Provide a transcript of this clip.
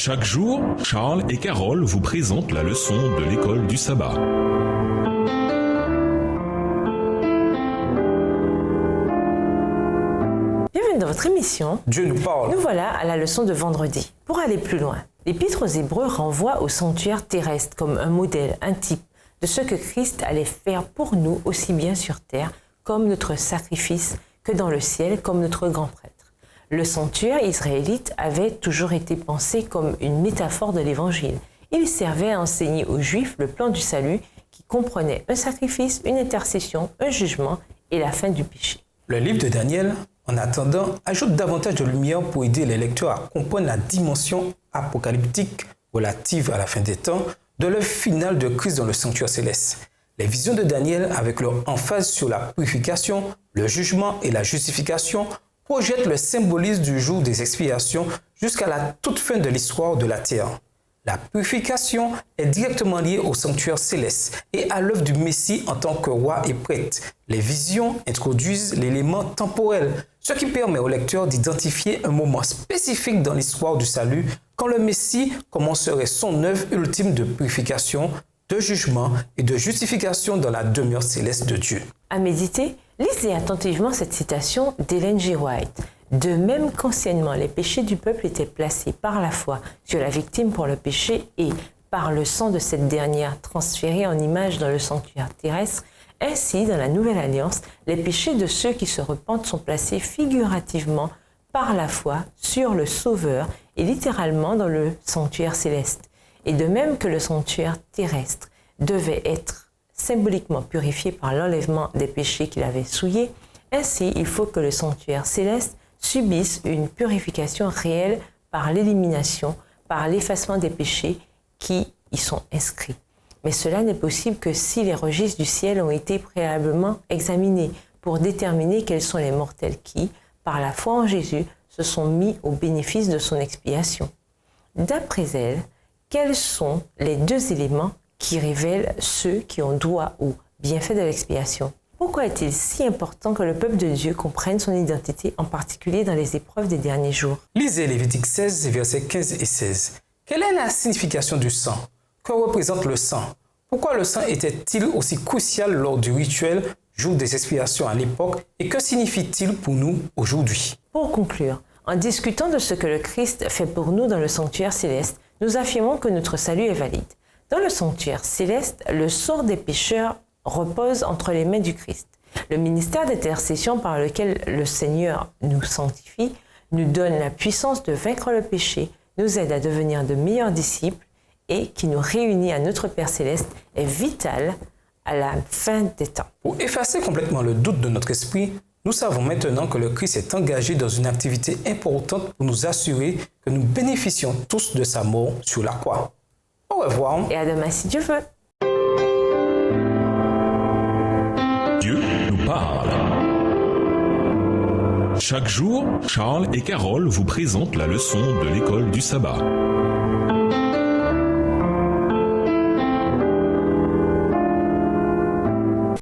Chaque jour, Charles et Carole vous présentent la leçon de l'école du sabbat. Bienvenue dans votre émission. Dieu nous parle. Nous voilà à la leçon de vendredi. Pour aller plus loin, l'Épître aux Hébreux renvoie au sanctuaire terrestre comme un modèle, un type de ce que Christ allait faire pour nous aussi bien sur terre comme notre sacrifice que dans le ciel comme notre grand prêtre. Le sanctuaire israélite avait toujours été pensé comme une métaphore de l'Évangile. Il servait à enseigner aux Juifs le plan du salut qui comprenait un sacrifice, une intercession, un jugement et la fin du péché. Le livre de Daniel, en attendant, ajoute davantage de lumière pour aider les lecteurs à comprendre la dimension apocalyptique relative à la fin des temps de l'œuvre finale de Christ dans le sanctuaire céleste. Les visions de Daniel, avec leur emphase sur la purification, le jugement et la justification, projettent le symbolisme du jour des expiations jusqu'à la toute fin de l'histoire de la terre. La purification est directement liée au sanctuaire céleste et à l'œuvre du Messie en tant que roi et prêtre. Les visions introduisent l'élément temporel, ce qui permet au lecteur d'identifier un moment spécifique dans l'histoire du salut quand le Messie commencerait son œuvre ultime de purification, de jugement et de justification dans la demeure céleste de Dieu. À méditer, lisez attentivement cette citation d'Ellen G. White. De même qu'anciennement les péchés du peuple étaient placés par la foi sur la victime pour le péché et par le sang de cette dernière transféré en image dans le sanctuaire terrestre, ainsi dans la nouvelle alliance, les péchés de ceux qui se repentent sont placés figurativement par la foi sur le Sauveur et littéralement dans le sanctuaire céleste. Et de même que le sanctuaire terrestre devait être symboliquement purifié par l'enlèvement des péchés qu'il avait souillés, ainsi il faut que le sanctuaire céleste subissent une purification réelle par l'élimination, par l'effacement des péchés qui y sont inscrits. Mais cela n'est possible que si les registres du ciel ont été préalablement examinés pour déterminer quels sont les mortels qui, par la foi en Jésus, se sont mis au bénéfice de son expiation. D'après elle, quels sont les deux éléments qui révèlent ceux qui ont droit au bienfait de l'expiation? Pourquoi est-il si important que le peuple de Dieu comprenne son identité, en particulier dans les épreuves des derniers jours? Lisez Lévitique 16, versets 15 et 16. Quelle est la signification du sang? Que représente le sang? Pourquoi le sang était-il aussi crucial lors du rituel jour des expiations à l'époque et que signifie-t-il pour nous aujourd'hui? Pour conclure, en discutant de ce que le Christ fait pour nous dans le sanctuaire céleste, nous affirmons que notre salut est valide. Dans le sanctuaire céleste, le sort des pécheurs repose entre les mains du Christ. Le ministère d'intercession par lequel le Seigneur nous sanctifie, nous donne la puissance de vaincre le péché, nous aide à devenir de meilleurs disciples et qui nous réunit à notre Père Céleste est vital à la fin des temps. Pour effacer complètement le doute de notre esprit, nous savons maintenant que le Christ est engagé dans une activité importante pour nous assurer que nous bénéficions tous de sa mort sur la croix. Au revoir. Et à demain si Dieu veut. Dieu nous parle. Chaque jour, Charles et Carole vous présentent la leçon de l'école du sabbat.